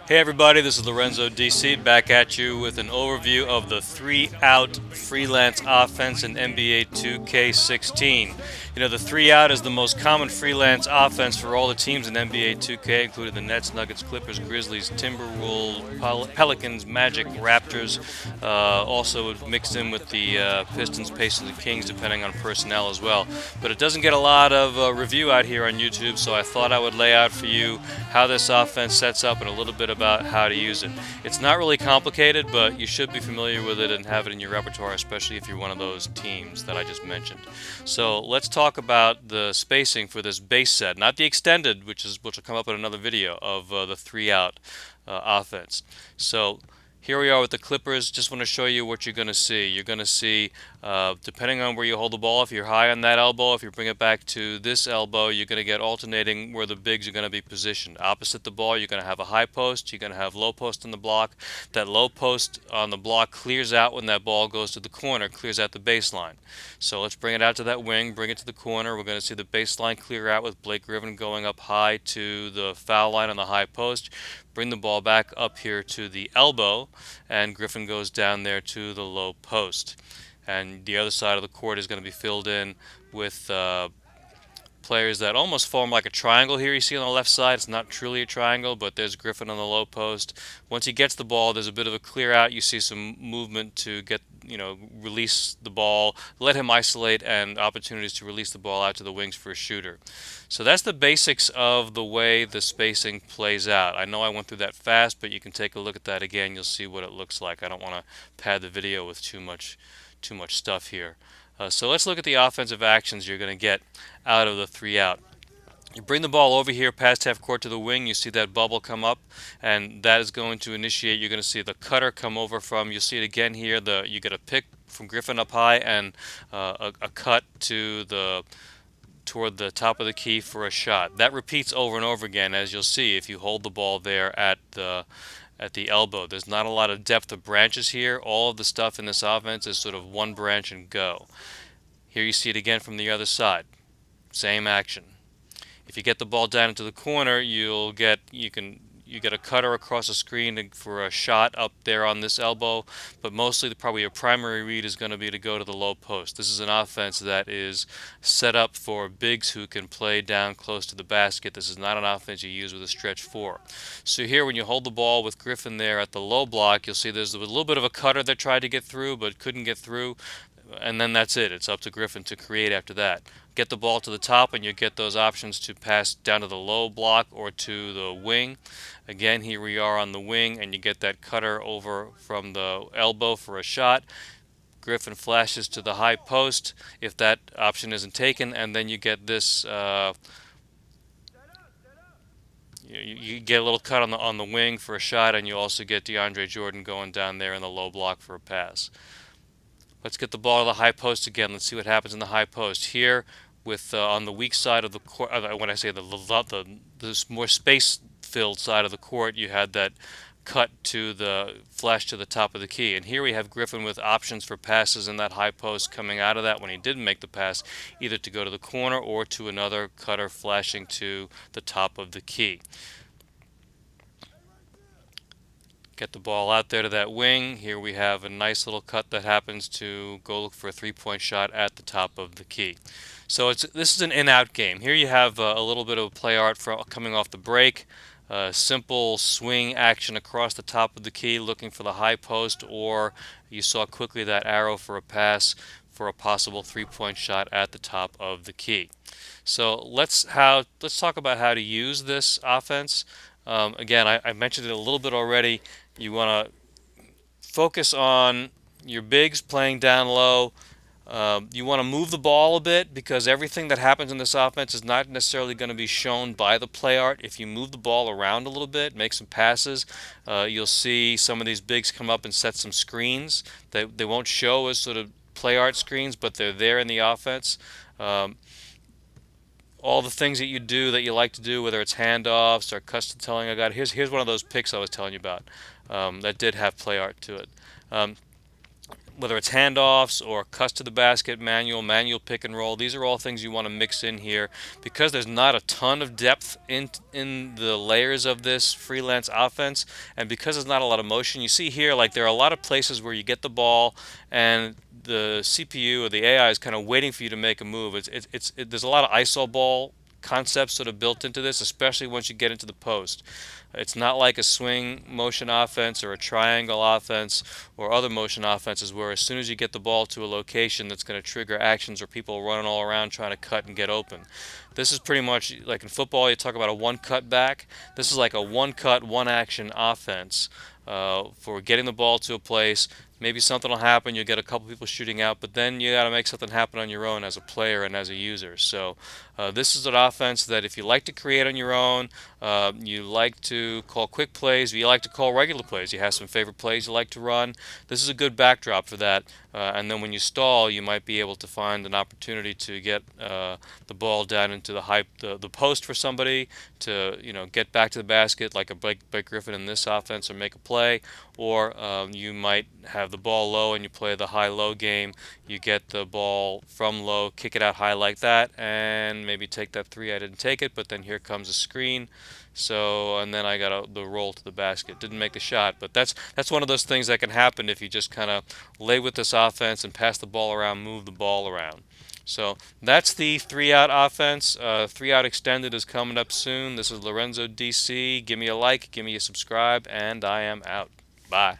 Hey everybody, this is Lorenzo DC back at you with an overview of the 3-out freelance offense in NBA 2K16. You know, the 3-out is the most common freelance offense for all the teams in NBA 2K, including the Nets, Nuggets, Clippers, Grizzlies, Timberwolves, Pelicans, Magic, Raptors. Also mixed in with the Pistons, Pacers, and Kings, depending on personnel as well. But it doesn't get a lot of review out here on YouTube, so I thought I would lay out for you how this offense sets up and a little bit about how to use it. It's not really complicated, but you should be familiar with it and have it in your repertoire, especially if you're one of those teams that I just mentioned. So let's talk about the spacing for this base set, not the extended, which will come up in another video of the 3-out offense. So here we are with the Clippers. Just want to show you what you're going to see. You're going to see, depending on where you hold the ball, if you're high on that elbow, if you bring it back to this elbow, you're going to get alternating where the bigs are going to be positioned. Opposite the ball, you're going to have a high post, you're going to have low post on the block. That low post on the block clears out when that ball goes to the corner, clears out the baseline. So let's bring it out to that wing, bring it to the corner. We're going to see the baseline clear out with Blake Griffin going up high to the foul line on the high post. Bring the ball back up here to the elbow, and Griffin goes down there to the low post. And the other side of the court is going to be filled in with players that almost form like a triangle here. You see on the left side, it's not truly a triangle, but there's Griffin on the low post. Once he gets the ball, there's a bit of a clear out. You see some movement to get, release the ball, let him isolate, and opportunities to release the ball out to the wings for a shooter. So that's the basics of the way the spacing plays out. I know I went through that fast, but you can take a look at that again. You'll see what it looks like. I don't want to pad the video with too much stuff here. So let's look at the offensive actions you're going to get out of the 3-out. You bring the ball over here past half court to the wing. You see that bubble come up, and that is going to initiate. You're going to see the cutter come over from. You'll see it again here. You get a pick from Griffin up high and a cut to the toward the top of the key for a shot. That repeats over and over again, as you'll see if you hold the ball there at the elbow. There's not a lot of depth of branches here. All of the stuff in this offense is sort of one branch and go. Here you see it again from the other side. Same action. If you get the ball down into the corner, you get a cutter across the screen for a shot up there on this elbow, but mostly probably your primary read is going to be to go to the low post. This is an offense that is set up for bigs who can play down close to the basket. This is not an offense you use with a stretch four. So here when you hold the ball with Griffin there at the low block, you'll see there's a little bit of a cutter that tried to get through but couldn't get through, and then that's it. It's up to Griffin to create after that. Get the ball to the top, and you get those options to pass down to the low block or to the wing. Again, here we are on the wing, and you get that cutter over from the elbow for a shot. Griffin flashes to the high post if that option isn't taken, and then you get this. You get a little cut on the wing for a shot, and you also get DeAndre Jordan going down there in the low block for a pass. Let's get the ball to the high post again. Let's see what happens in the high post here. With on the weak side of the court, when I say the more space-filled side of the court, you had that cut to the flash to the top of the key. And here we have Griffin with options for passes in that high post coming out of that when he didn't make the pass, either to go to the corner or to another cutter flashing to the top of the key. Get the ball out there to that wing. Here we have a nice little cut that happens to go look for a three-point shot at the top of the key. So this is an in-out game. Here you have a little bit of play art coming off the break. Simple swing action across the top of the key looking for the high post, or you saw quickly that arrow for a pass for a possible three-point shot at the top of the key. So let's talk about how to use this offense. Again, I mentioned it a little bit already. You want to focus on your bigs playing down low. You want to move the ball a bit because everything that happens in this offense is not necessarily going to be shown by the play art. If you move the ball around a little bit, make some passes, you'll see some of these bigs come up and set some screens. They won't show as sort of play art screens, but they're there in the offense. All the things that you do that you like to do, whether it's handoffs or custom telling. Here's one of those picks I was telling you about that did have play art to it. whether it's handoffs or cuts to the basket, manual pick and roll. These are all things you want to mix in here because there's not a ton of depth in the layers of this freelance offense, and because there's not a lot of motion. You see here, like there are a lot of places where you get the ball and the CPU or the AI is kind of waiting for you to make a move. There's a lot of iso ball concepts sort of built into this, especially once you get into the post. It's not like a swing motion offense or a triangle offense or other motion offenses where as soon as you get the ball to a location that's going to trigger actions or people running all around trying to cut and get open. This is pretty much like in football, you talk about a one cut back. This is like a one cut, one action offense for getting the ball to a place. Maybe something will happen. You'll get a couple people shooting out, but then you got to make something happen on your own as a player and as a user. So this is an offense that if you like to create on your own, you like to call quick plays, you like to call regular plays. You have some favorite plays you like to run. This is a good backdrop for that. And then when you stall, you might be able to find an opportunity to get the ball down into the post for somebody to get back to the basket like a Blake Griffin in this offense or make a play, or you might have the ball low and you play the high-low game. You get the ball from low, kick it out high like that, and maybe take that three. I didn't take it, but then here comes a screen. So and then I got the roll to the basket. Didn't make the shot, but that's one of those things that can happen if you just kind of lay with this offense and pass the ball around, move the ball around. So that's the three out offense. Three out extended is coming up soon. This is Lorenzo DC. Give me a like, give me a subscribe, and I am out. Bye.